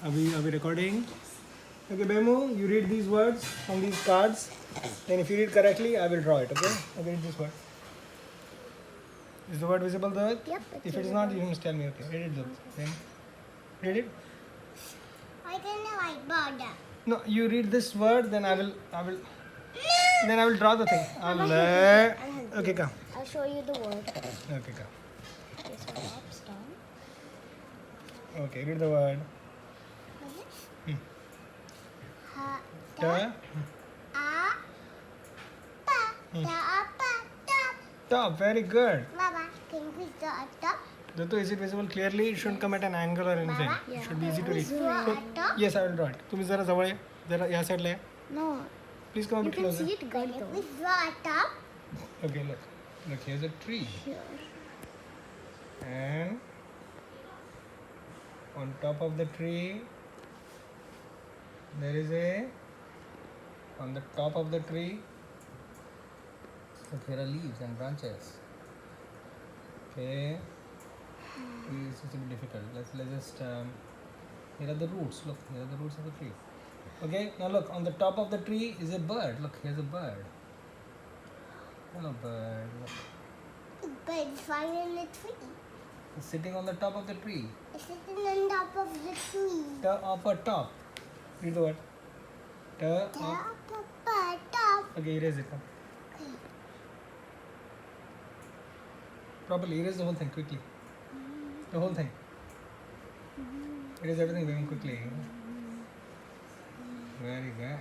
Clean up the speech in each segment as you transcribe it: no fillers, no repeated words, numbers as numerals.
Are we recording? Okay, Bemo, you read these words on these cards. Then if you read correctly, I will draw it, okay? Okay, read this word. Is the word visible there? Yep. If it is not, you must tell me, okay? Read it though. Then read it. I didn't like border. No, you read this word, then I will then I will draw the thing. Okay, come. I'll show you the word. Okay, come. This one ups down. Okay, read the word. Ha, Ta. a, pa, ta, pa, ta. Top, very good. Baba, can you please draw a top? Dato, is it visible clearly? It shouldn't come at an angle or anything. Baba, It should be easy to read. please draw a top? Yes, I will draw it. तुम्ही जरा जवळ ये. जरा या साईडला ये. No. Please come a You bit can closer. see it good though. Please draw a top. Okay, look. Look, here's a tree. Here. And on top of the tree, there is on the top of the tree, look, here are leaves and branches. Okay. This is a bit difficult. Let's just, here are the roots. Look, here are the roots of the tree. Okay, now look, on the top of the tree is a bird. Look, here's a bird. Hello, bird. Look. But it's flying in the tree. It's sitting on the top of the tree. It's sitting on top of the tree. The upper top. Read the word. The Top. Okay, erase it. Come. Okay. Properly erase the whole thing quickly. The whole thing. Erase everything very quickly. Very good.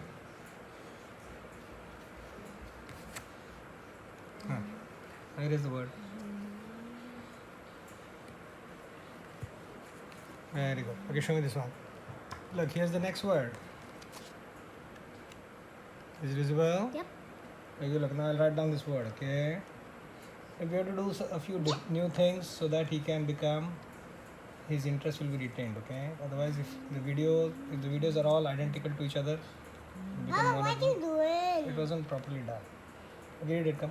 Erase the word. Very good. Okay, show me this one. Look, here's the next word. Is it visible? Yep. Okay, look, now I'll write down this word, okay? If we have to do a few new things so that he can become, his interest will be retained, okay? Otherwise, if the videos are all identical to each other, it become Mama, one what of are you them. doing? It wasn't properly done. Okay, read it, come.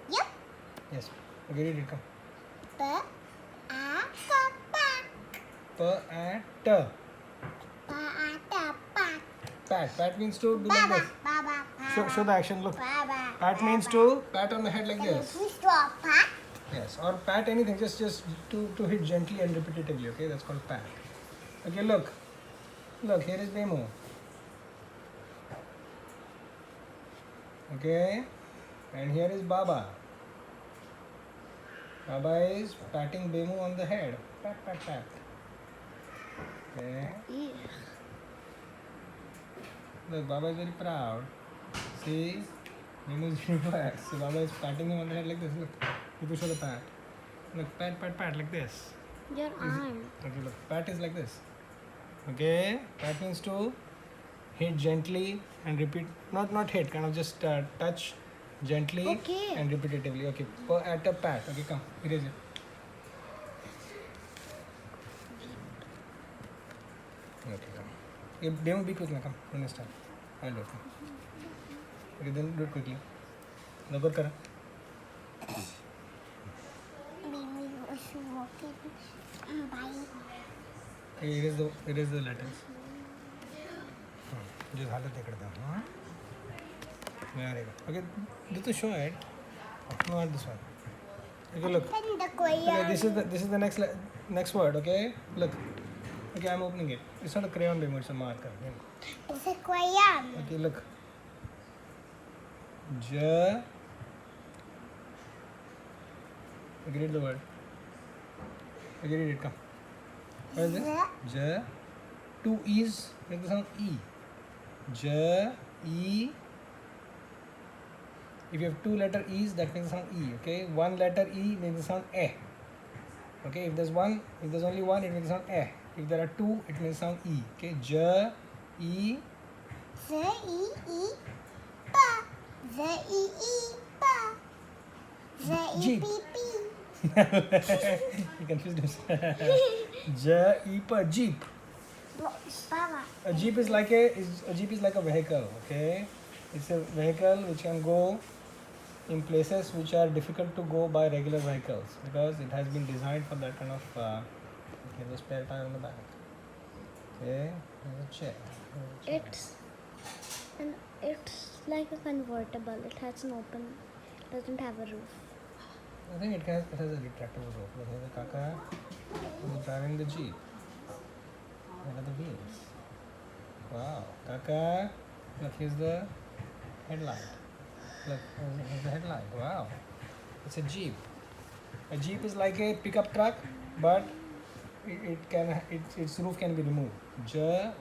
Yep. Yes. Okay, read it, come. Pa, a, P and T. Pat. Pat means to do like this. Baba. Show the action, look. Baba. Pat means to pat on the head like Can you this. please draw a pat? Yes, or pat anything, just to hit gently and repetitively, okay? That's called pat. Okay, look. Look, here is Bemo. Okay? And here is Baba. Baba is patting Bemo on the head. Pat, pat, pat. Okay? Look, Baba is very proud. See? Bemo is very proud. So Baba is patting him on the head like this. Look. You can show the pat. Look, pat, pat, pat, like this. Your arm. Okay, look, pat is like this. Okay, pat means to hit gently and repeat. Not hit, kind of just touch gently Okay. and repetitively. Okay, at a pat. Okay, come, erase it. Okay, come. Okay, Demo, be quick now, come. Don't waste time. I'll do it. Okay, then do it quickly. Now go, Kara. Okay, erase the letters. Just hold it there. Very good. Okay, this is show it. No, not this one. Okay, look. Okay, this is the next word. Okay, look. Okay, I'm opening it. It's not a crayon, Bemo, it's a marker. It's a crayon. Okay, look. Ja. Okay, read the word. Okay, read it. Come. What is this? Ja. Two E's make the sound E. Ja, E. If you have two letter E's, that makes the sound E. Okay, one letter E makes the sound E. Okay, if there's only one, it makes the sound E. If there are two, it makes the sound E. Okay, Ja, E. Jeep. You confused himself. Ja, E per Jeep. A jeep is like a vehicle. Okay, it's a vehicle which can go in places which are difficult to go by regular vehicles because it has been designed for that kind of. Okay, the spare tire on the back. Okay, there's a chair. It's like a convertible. It has an open. Doesn't have a roof. I think it has a retractable roof. Look, here's the Kaka who's driving the Jeep. Look at the wheels. Wow, Kaka. Look, here's the headlight. Look, here's the headlight. Wow, it's a Jeep. A Jeep is like a pickup truck, but its roof can be removed. Jeep.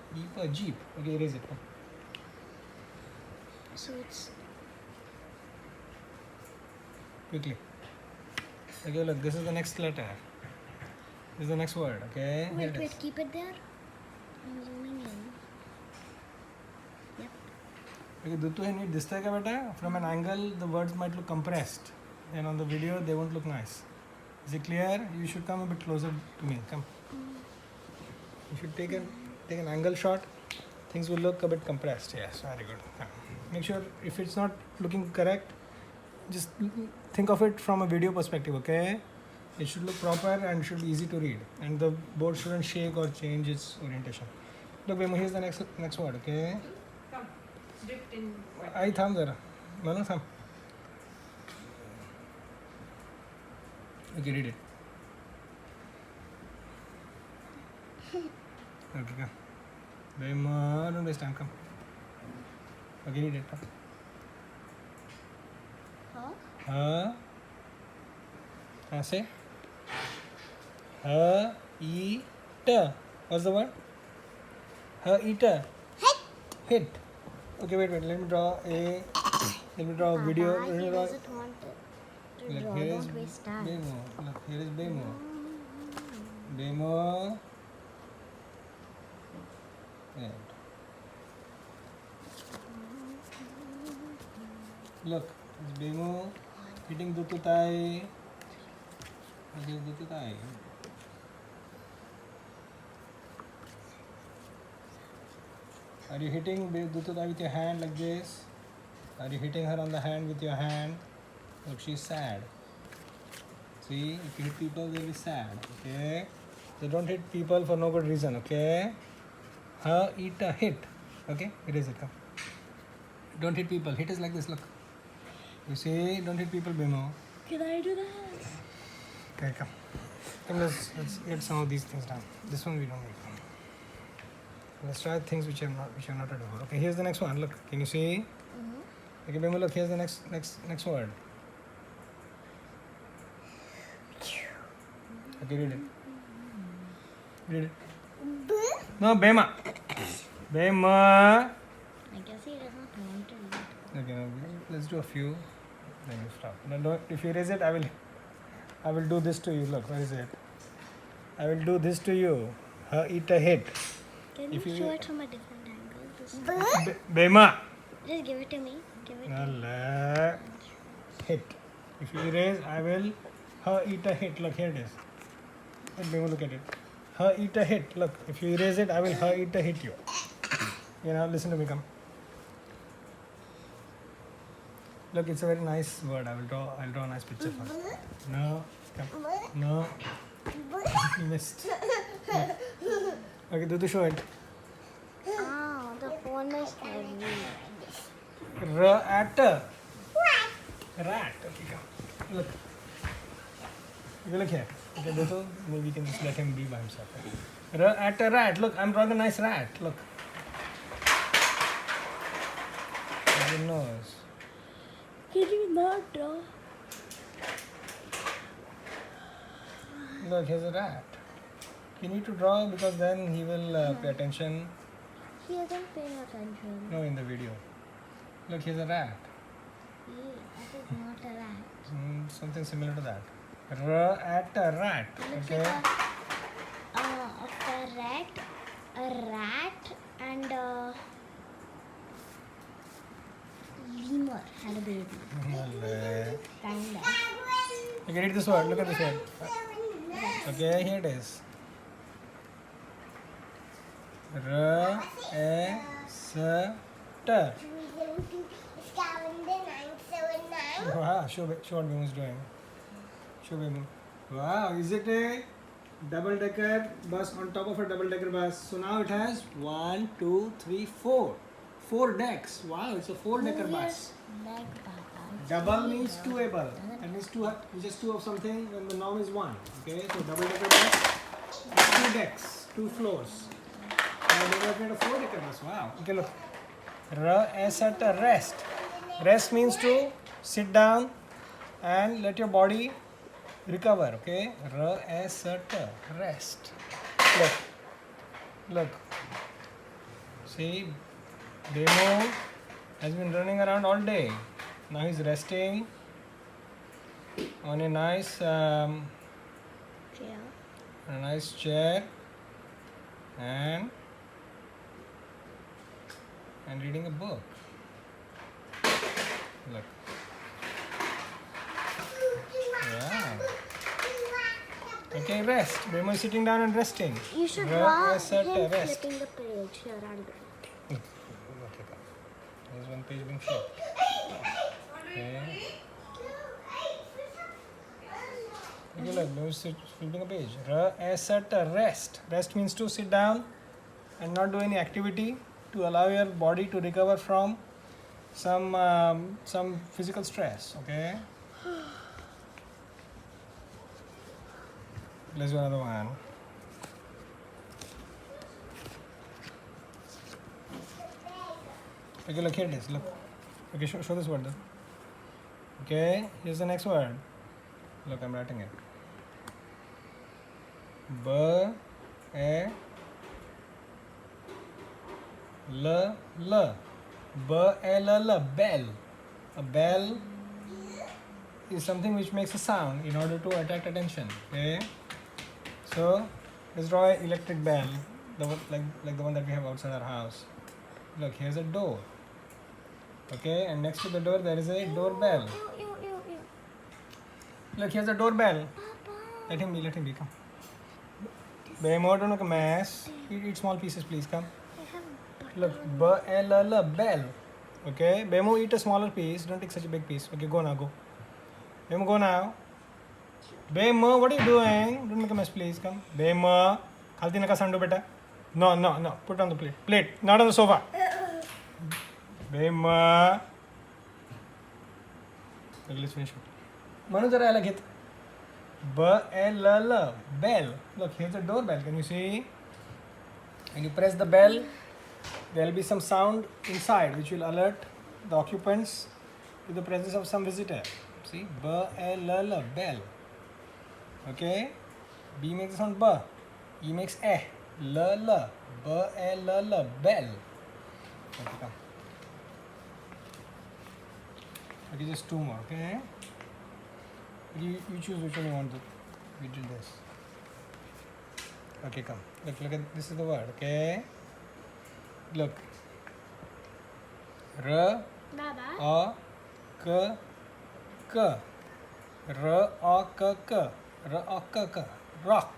Okay, erase it. So it's Quickly. Okay, look, this is the next letter. This is the next word. Okay. Here it is. keep it there. I'm zooming in. Yep. Okay, Dutu, I need this thing, beta. From an angle, the words might look compressed, and on the video, they won't look nice. Is it clear? You should come a bit closer to me. Come. You should take an angle shot. Things will look a bit compressed. Yes, very good. Make sure if it's not looking correct, just think of it from a video perspective. Okay, it should look proper and should be easy to read, and the board shouldn't shake or change its orientation. Look, Bemo, here's the next word. Okay. Come, dipped in. I thumb zara. Manu thumb. Okay, read it. Okay, come. Bemo, don't waste time. Come. Okay, read it. Huh? Say. Eat. What's the word? Eat. Hit. Okay, wait. Let me draw a video. He Let me draw. doesn't want to Look, draw. here is Don't waste time. Bemo. Look, here is Bemo. Bemo. And look, it's Bemo hitting Dututai. Okay, Dututai. Are you hitting Dututai with your hand like this? Are you hitting her on the hand with your hand? Look, she's sad. See, if you hit people, they'll be sad. Okay? So don't hit people for no good reason. Okay? Eat a hit. Okay? Erase it. Come. Don't hit people. Hit is like this. Look. You see? Don't hit people, Bemo. Can I do that? Okay, come. Come, let's get some of these things done. This one we don't need. Let's try things which are not read before. Okay, here's the next one. Look, can you see? Okay, Bemo, look. Here's the next word. Okay, read it. Read it. No, Bema. Bema. I guess he doesn't want to read. Okay, now let's do a few. Then you stop. No, don't, if you erase it, I will do this to you. Look, where is it? I will do this to you. Eat a hit. Can If you you- show it from a different angle? This Bema. Just give it to me. Give it to me. Hit. If you erase, I will eat a hit. Look, here it is. Let Bema look at it. Eat a hit. Look, if you erase it, I will eat a hit you. You know, listen to me. Come. Look, it's a very nice word. I'll draw a nice picture for you. No. Come. No. You missed. Okay, Dudu, show it. Oh, the phone is heavy. Rat. Rat. Okay, come. Look. Okay, look here. Okay, Dudu, maybe we can just let him be by himself. At a rat. Look, I'm drawing a nice rat. Look. His nose. Can you not draw? Look, here's a rat. You need to draw because then he will pay attention. He isn't paying attention. No, in the video. Look, here's a rat. That is not a rat. Something similar to that. At a rat. Looks Okay. like a rat, and a lemur had a baby. Kinda. Okay, read this word. Look at this word. Okay, here it is. T. Wow, show what Bemo is doing. Show Bemo. Wow, is it a double decker bus on top of a double decker bus. So now it has 1, 2, 3, 4. 4 decks. Wow, it's a 4-decker bus. Leg, Baba. Double means two-able. That means just two of something when the norm is 1. Okay, so double decker bus has 2 decks, 2 floors. Now they have made a 4-decker bus. Wow. Okay, look. S at a rest. Rest means to sit down and let your body recover. Okay, S at a rest. Look. See, Demo has been running around all day. Now he's resting on a nice chair and reading a book. Look. Yeah. Okay, rest. Bemo is sitting down and resting. You should draw him rest. flipping the page. Here, I'll do it. There's one page being flipped. Okay. Okay, look, Bemo is flipping a page. S at a rest. Rest means to sit down and not do any activity to allow your body to recover from some physical stress. Okay. Let's do another one. Okay, look, here it is. Look. Okay, show this word though. Okay, here's the next word. Look, I'm writing it. B A L L. B-L-L, bell. A bell is something which makes a sound in order to attract attention. Okay. So let's draw an electric bell, the one, like the one that we have outside our house. Look, here's a door. Okay, and next to the door there is a doorbell. Look, here's a doorbell. Let him be. Come. Bemo, don't make a mess. Eat small pieces, please. Come. Look, B-L-L, bell. Okay, Bemo, eat a smaller piece. Don't take such a big piece. Okay, go now, go. Bemo, go now. Bemo, what are you doing? Don't make a mess, please. Come. Bemo, khalti naka sandu beta. No. Put on the plate. Plate, not on the sofa. Bemo. Okay, let's finish it. Manu, jara alag hit. B-L-L, bell. Look, here's a doorbell. Can you see? When you press the bell, there will be some sound inside which will alert the occupants to the presence of some visitor. See, B-L-L, bell. Okay, B makes the sound B, E makes E, L-L, B-L-L, bell. Okay, come. Okay, just 2 more. Okay, you choose which one you want to. We do this. Okay, come. Look at this is the word. Okay. Look. R A K K. R A K K. R A K K. Rock.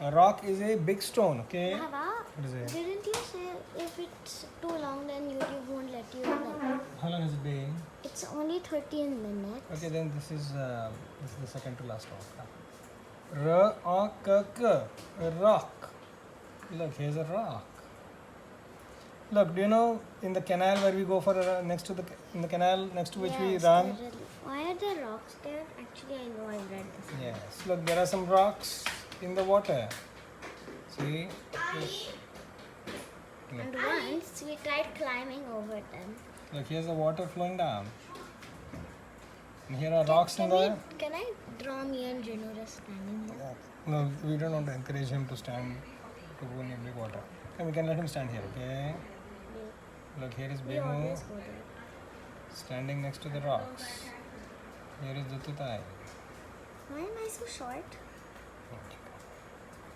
A rock is a big stone. Okay. Baba, What is it? didn't you say if it's too long then YouTube won't let you play? How long has it been? It's only 13 minutes. Okay, then this is the second to last one. R A K K. A rock. Look, here's a rock. Look, do you know in the canal where we go for in the canal next to which we run? Why are there rocks there? Actually, I know I've read this. Yes. Look, there are some rocks in the water. See? And once we tried climbing over them. Look, here's the water flowing down. And here are rocks in the... Can I draw me and Jinu just standing here? No, we don't want to encourage him to stand to go near big water. Okay, we can let him stand here, okay? Look, here is We Bemu always go there. standing next to the rocks. Here is Dututai. Why am I so short?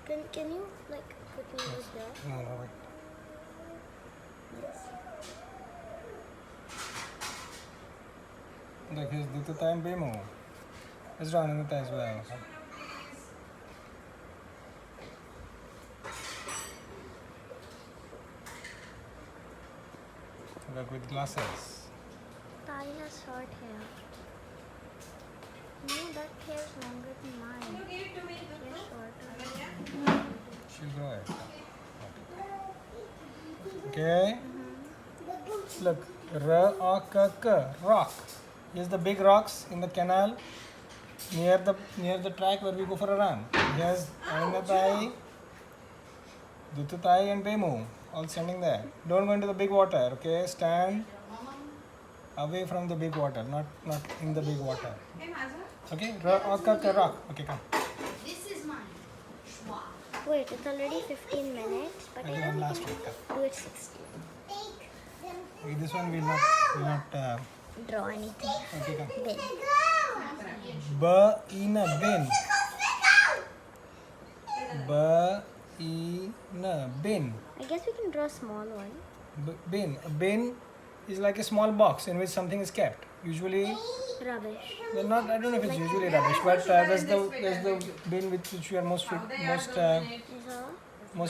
Can you like put me over there? No, wait. Yes. Look, here's Dututai and Bemu. Let's draw Anandita as well. Look, with glasses. Tai has short hair. No, that hair is longer than mine. You give it to me. It's shorter. She'll grow it. Okay. Look, rock. Here's the big rocks in the canal near the track where we go for a run. Here's Ainatai, Dututai, and Bemu all standing there. Don't go into the big water. Okay, stand away from the big water, not in the big water. Hey, Maza. Okay, rock. Okay, come. This is mine. Wow. Wait, it's already 15 minutes, but Okay, one last one. Come. do it 16. Okay, this one will not. Draw anything. Okay, come. Bin. In a bin. In a bin. I guess we can draw a small one. Bin. A bin is like a small box in which something is kept. Usually, Rubbish. well, not. I don't know if it's usually rubbish, but that's the bin with which we are most Is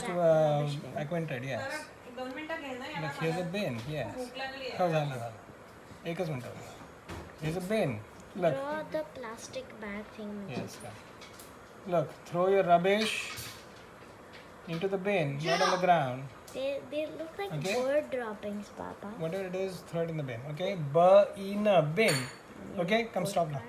all? acquainted. Yes. 2 मिनिटं घे ना Look, here's a bin. Yes. भूक लागली हो झालं. एकच minute. Here's a bin. Look. Draw the plastic bag thing. Yes. Look, throw your rubbish into the bin, not on the ground. They look like Okay. bird droppings, Papa. Whatever it is, throw it in the bin. Okay? In a bin. Okay? Come stop now.